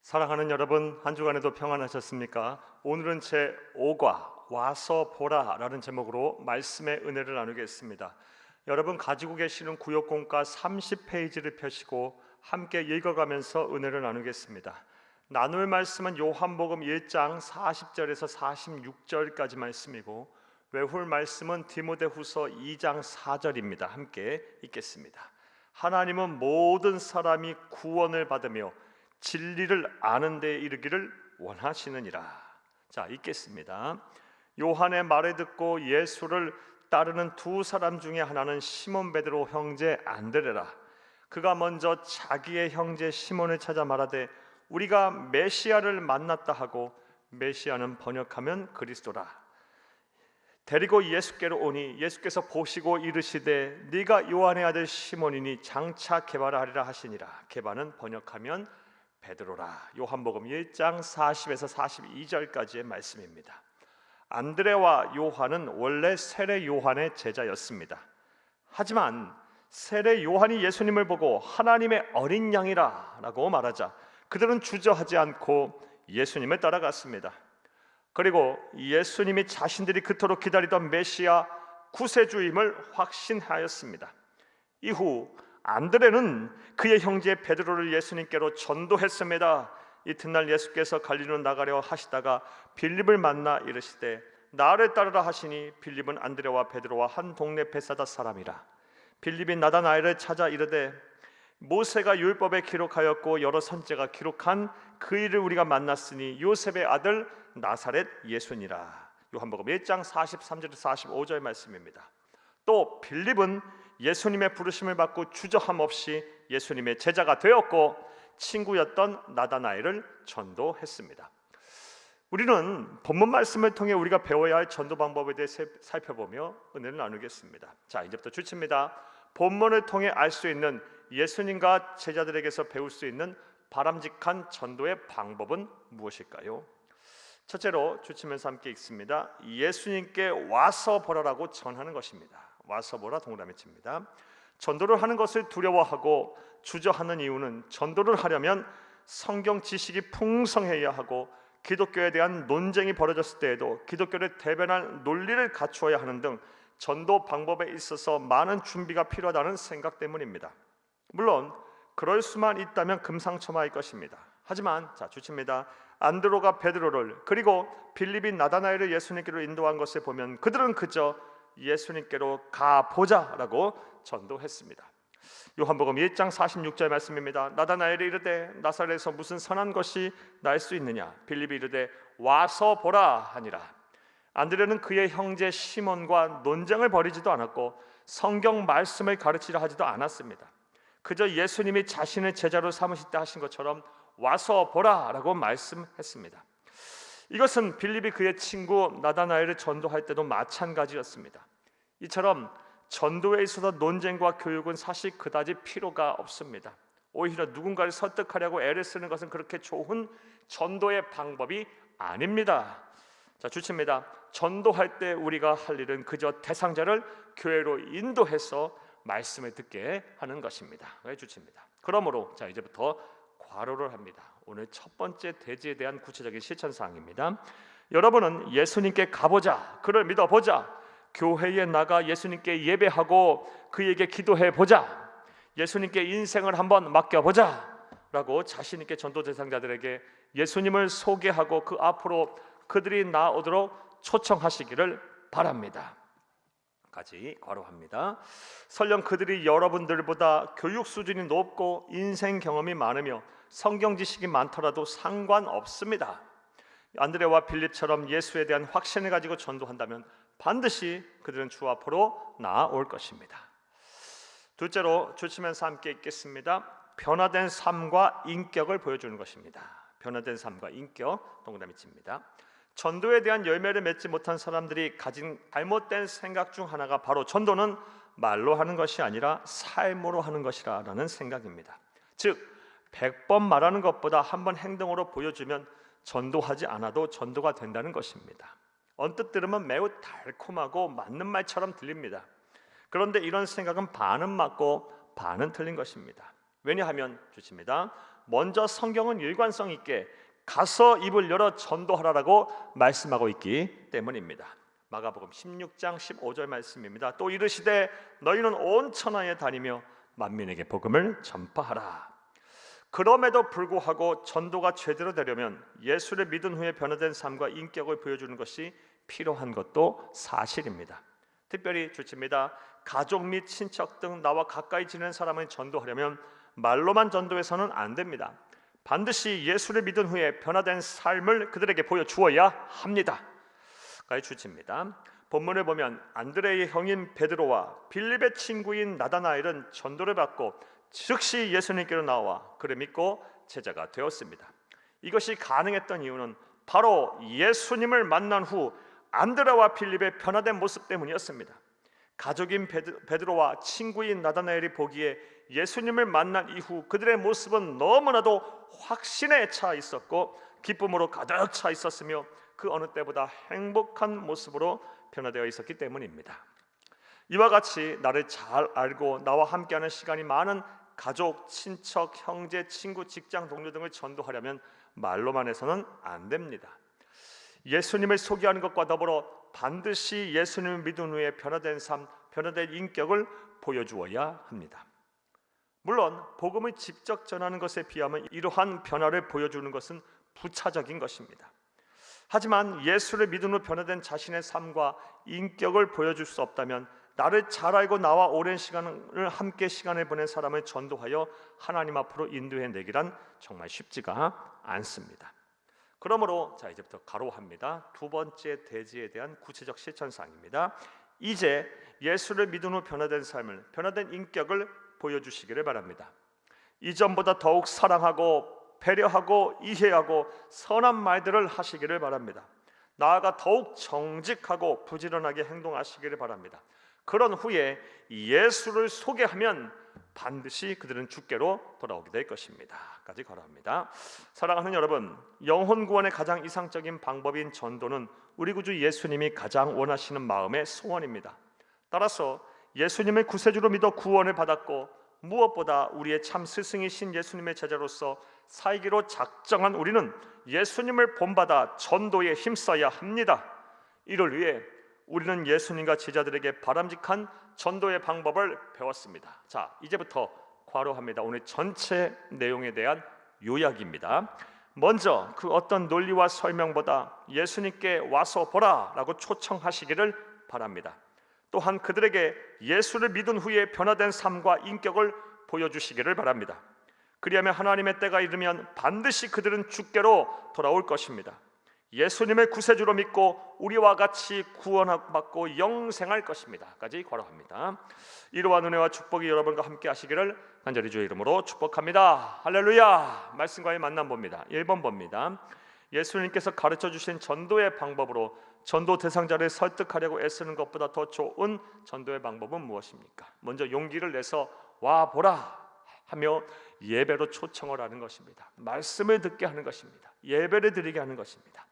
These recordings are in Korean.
사랑하는 여러분, 한 주간에도 평안하셨습니까? 오늘은 제 5과 와서 보라라는 제목으로 말씀의 은혜를 나누겠습니다. 여러분 가지고 계시는 구역공과 30페이지를 펴시고 함께 읽어가면서 은혜를 나누겠습니다. 나눌 말씀은 요한복음 1장 40절에서 46절까지 말씀이고 외울 말씀은 디모데후서 2장 4절입니다. 함께 읽겠습니다. 하나님은 모든 사람이 구원을 받으며 진리를 아는 데 이르기를 원하시느니라. 자, 읽겠습니다. 요한의 말을 듣고 예수를 따르는 두 사람 중에 하나는 시몬 베드로 형제 안드레라. 그가 먼저 자기의 형제 시몬을 찾아 말하되 우리가 메시아를 만났다 하고, 메시아는 번역하면 그리스도라. 데리고 예수께로 오니 예수께서 보시고 이르시되 네가 요한의 아들 시몬이니 장차 게바라 하리라 하시니라. 게바는 번역하면 베드로라. 요한복음 1장 40에서 42절까지의 말씀입니다. 안드레와 요한은 원래 세례 요한의 제자였습니다. 하지만 세례 요한이 예수님을 보고 하나님의 어린 양이라 라고 말하자 그들은 주저하지 않고 예수님을 따라갔습니다. 그리고 예수님이 자신들이 그토록 기다리던 메시아 구세주임을 확신하였습니다. 이후 안드레는 그의 형제 베드로를 예수님께로 전도했습니다. 이튿날 예수께서 갈릴리로 나가려 하시다가 빌립을 만나 이르시되 나를 따르라 하시니 빌립은 안드레와 베드로와 한 동네 베사다 사람이라. 빌립이 나다나엘을 찾아 이르되 모세가 율법에 기록하였고 여러 선지자가 기록한 그 일을 우리가 만났으니 요셉의 아들 나사렛 예수니라. 요한복음 1장 43절 45절 말씀입니다. 또 빌립은 예수님의 부르심을 받고 주저함 없이 예수님의 제자가 되었고 친구였던 나다나엘을 전도했습니다. 우리는 본문 말씀을 통해 우리가 배워야 할 전도 방법에 대해 살펴보며 은혜를 나누겠습니다. 자, 이제부터 주치입니다. 본문을 통해 알 수 있는 예수님과 제자들에게서 배울 수 있는 바람직한 전도의 방법은 무엇일까요? 첫째로 주치면서 함께 읽습니다. 예수님께 와서 보라라고 전하는 것입니다. 와서 보라 동그라미 칩니다. 전도를 하는 것을 두려워하고 주저하는 이유는 전도를 하려면 성경 지식이 풍성해야 하고 기독교에 대한 논쟁이 벌어졌을 때에도 기독교를 대변할 논리를 갖추어야 하는 등 전도 방법에 있어서 많은 준비가 필요하다는 생각 때문입니다. 물론 그럴 수만 있다면 금상첨화일 것입니다. 하지만 자, 주칩니다. 안드로가 베드로를 그리고 빌립이 나다나엘을 예수님께로 인도한 것을 보면 그들은 그저 예수님께로 가보자라고 전도했습니다. 요한복음 1장 46절 말씀입니다. 나다나엘이 이르되 나사렛에서 무슨 선한 것이 날 수 있느냐. 빌립이 이르되 와서 보라 하니라. 안드레는 그의 형제 시몬과 논쟁을 벌이지도 않았고 성경 말씀을 가르치려 하지도 않았습니다. 그저 예수님이 자신을 제자로 삼으실 때 하신 것처럼 와서 보라라고 말씀했습니다. 이것은 빌립이 그의 친구 나다나엘을 전도할 때도 마찬가지였습니다. 이처럼 전도에 있어서 논쟁과 교육은 사실 그다지 필요가 없습니다. 오히려 누군가를 설득하려고 애를 쓰는 것은 그렇게 좋은 전도의 방법이 아닙니다. 자, 주치입니다. 전도할 때 우리가 할 일은 그저 대상자를 교회로 인도해서 말씀을 듣게 하는 것입니다. 주치입니다. 그러므로 자, 이제부터 과로를 합니다. 오늘 첫 번째 대지에 대한 구체적인 실천 사항입니다. 여러분은 예수님께 가보자, 그를 믿어보자, 교회에 나가 예수님께 예배하고 그에게 기도해 보자, 예수님께 인생을 한번 맡겨보자 라고 자신 있게 전도 대상자들에게 예수님을 소개하고 그 앞으로 그들이 나오도록 초청하시기를 바랍니다. 까지 괄호합니다. 설령 그들이 여러분들보다 교육 수준이 높고 인생 경험이 많으며 성경 지식이 많더라도 상관없습니다. 안드레와 빌립처럼 예수에 대한 확신을 가지고 전도한다면 반드시 그들은 주 앞으로 나아올 것입니다. 둘째로 주치면서 함께 읽겠습니다. 변화된 삶과 인격을 보여주는 것입니다. 변화된 삶과 인격 동그라미 칩니다. 전도에 대한 열매를 맺지 못한 사람들이 가진 잘못된 생각 중 하나가 바로 전도는 말로 하는 것이 아니라 삶으로 하는 것이라는 생각입니다. 즉 100번 말하는 것보다 한 번 행동으로 보여주면 전도하지 않아도 전도가 된다는 것입니다. 언뜻 들으면 매우 달콤하고 맞는 말처럼 들립니다. 그런데 이런 생각은 반은 맞고 반은 틀린 것입니다. 왜냐하면 주십니다. 먼저 성경은 일관성 있게 가서 입을 열어 전도하라라고 말씀하고 있기 때문입니다. 마가복음 16장 15절 말씀입니다. 또 이르시되 너희는 온 천하에 다니며 만민에게 복음을 전파하라. 그럼에도 불구하고 전도가 제대로 되려면 예수를 믿은 후에 변화된 삶과 인격을 보여주는 것이 필요한 것도 사실입니다. 특별히 주십니다. 가족 및 친척 등 나와 가까이 지내는 사람을 전도하려면 말로만 전도해서는 안 됩니다. 반드시 예수를 믿은 후에 변화된 삶을 그들에게 보여주어야 합니다. 주십니다. 본문을 보면 안드레의 형인 베드로와 빌립의 친구인 나다나엘은 전도를 받고 즉시 예수님께로 나와 그를 믿고 제자가 되었습니다. 이것이 가능했던 이유는 바로 예수님을 만난 후 안드레와 빌립의 변화된 모습 때문이었습니다. 가족인 베드로와 친구인 나다나엘이 보기에 예수님을 만난 이후 그들의 모습은 너무나도 확신에 차 있었고 기쁨으로 가득 차 있었으며 그 어느 때보다 행복한 모습으로 변화되어 있었기 때문입니다. 이와 같이 나를 잘 알고 나와 함께하는 시간이 많은 가족, 친척, 형제, 친구, 직장 동료 등을 전도하려면 말로만 해서는 안 됩니다. 예수님을 소개하는 것과 더불어 반드시 예수님을 믿은 후에 변화된 삶, 변화된 인격을 보여주어야 합니다. 물론 복음을 직접 전하는 것에 비하면 이러한 변화를 보여주는 것은 부차적인 것입니다. 하지만 예수를 믿은 후 변화된 자신의 삶과 인격을 보여줄 수 없다면 나를 잘 알고 나와 오랜 시간을 함께 시간을 보낸 사람을 전도하여 하나님 앞으로 인도해 내기란 정말 쉽지가 않습니다. 그러므로 이제부터 가로합니다. 두 번째 대지에 대한 구체적 실천사항입니다. 이제 예수를 믿은 후 변화된 삶을, 변화된 인격을 보여주시기를 바랍니다. 이전보다 더욱 사랑하고 배려하고 이해하고 선한 말들을 하시기를 바랍니다. 나아가 더욱 정직하고 부지런하게 행동하시기를 바랍니다. 그런 후에 예수를 소개하면 반드시 그들은 주께로 돌아오게 될 것입니다. 까지 가로합니다. 사랑하는 여러분, 영혼 구원의 가장 이상적인 방법인 전도는 우리 구주 예수님이 가장 원하시는 마음의 소원입니다. 따라서 예수님을 구세주로 믿어 구원을 받았고 무엇보다 우리의 참 스승이신 예수님의 제자로서 살기로 작정한 우리는 예수님을 본받아 전도에 힘써야 합니다. 이를 위해 우리는 예수님과 제자들에게 바람직한 전도의 방법을 배웠습니다. 이제부터 괄호합니다. 오늘 전체 내용에 대한 요약입니다. 먼저 그 어떤 논리와 설명보다 예수님께 와서 보라 라고 초청하시기를 바랍니다. 또한 그들에게 예수를 믿은 후에 변화된 삶과 인격을 보여주시기를 바랍니다. 그리하면 하나님의 때가 이르면 반드시 그들은 주께로 돌아올 것입니다. 예수님을 구세주로 믿고 우리와 같이 구원받고 영생할 것입니다. 까지 괄호합니다. 이러한 은혜와 축복이 여러분과 함께 하시기를 간절히 주의 이름으로 축복합니다. 할렐루야. 말씀과의 만남 봅니다. 1번 봅니다. 예수님께서 가르쳐 주신 전도의 방법으로 전도 대상자를 설득하려고 애쓰는 것보다 더 좋은 전도의 방법은 무엇입니까? 먼저 용기를 내서 와 보라 하며 예배로 초청을 하는 것입니다. 말씀을 듣게 하는 것입니다. 예배를 드리게 하는 것입니다.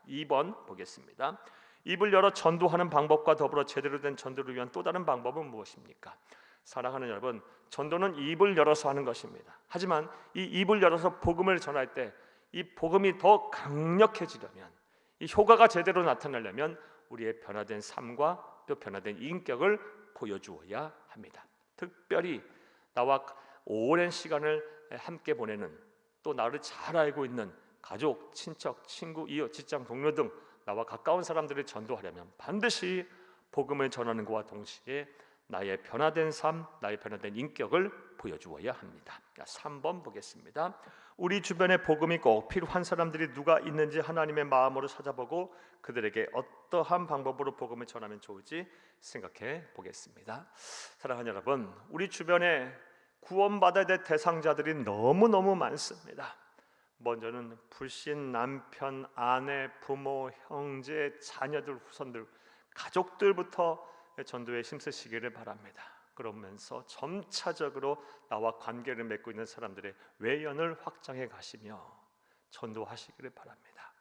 2번 보겠습니다. 입을 열어 전도하는 방법과 더불어 제대로 된 전도를 위한 또 다른 방법은 무엇입니까? 사랑하는 여러분, 전도는 입을 열어서 하는 것입니다. 하지만 이 입을 열어서 복음을 전할 때 이 복음이 더 강력해지려면, 이 효과가 제대로 나타나려면 우리의 변화된 삶과 또 변화된 인격을 보여주어야 합니다. 특별히 나와 오랜 시간을 함께 보내는, 또 나를 잘 알고 있는 가족, 친척, 친구, 이웃, 직장 동료 등 나와 가까운 사람들을 전도하려면 반드시 복음을 전하는 것과 동시에 나의 변화된 삶, 나의 변화된 인격을 보여주어야 합니다. 3번 보겠습니다. 우리 주변에 복음이 꼭 필요한 사람들이 누가 있는지 하나님의 마음으로 찾아보고 그들에게 어떠한 방법으로 복음을 전하면 좋을지 생각해 보겠습니다. 사랑하는 여러분, 우리 주변에 구원받아야 될 대상자들이 너무너무 많습니다. 먼저는 불신 남편, 아내, 부모, 형제, 자녀들, 후손들, 가족들부터 전도에 힘쓰시기를 바랍니다. 그러면서 점차적으로 나와 관계를 맺고 있는 사람들의 외연을 확장해 가시며 전도하시기를 바랍니다.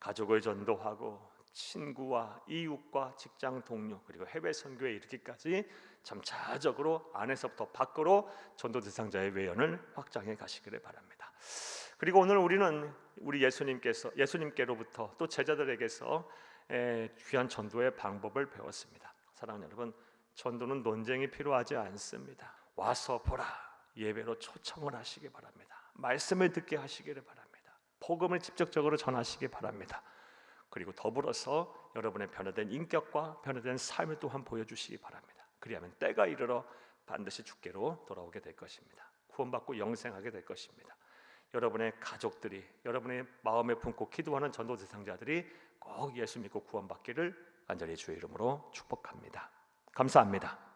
가족을 전도하고 친구와 이웃과 직장 동료 그리고 해외 선교에 이르기까지 점차적으로 안에서부터 밖으로 전도 대상자의 외연을 확장해 가시기를 바랍니다. 그리고 오늘 우리는 우리 예수님께로부터 또 제자들에게서 귀한 전도의 방법을 배웠습니다. 사랑하는 여러분, 전도는 논쟁이 필요하지 않습니다. 와서 보라, 예배로 초청을 하시기 바랍니다. 말씀을 듣게 하시기를 바랍니다. 복음을 직접적으로 전하시기 바랍니다. 그리고 더불어서 여러분의 변화된 인격과 변화된 삶을 또한 보여주시기 바랍니다. 그리하면 때가 이르러 반드시 주께로 돌아오게 될 것입니다. 구원받고 영생하게 될 것입니다. 여러분의 가족들이, 여러분의 마음에 품고 기도하는 전도 대상자들이 꼭 예수 믿고 구원받기를 간절히 주의 이름으로 축복합니다. 감사합니다.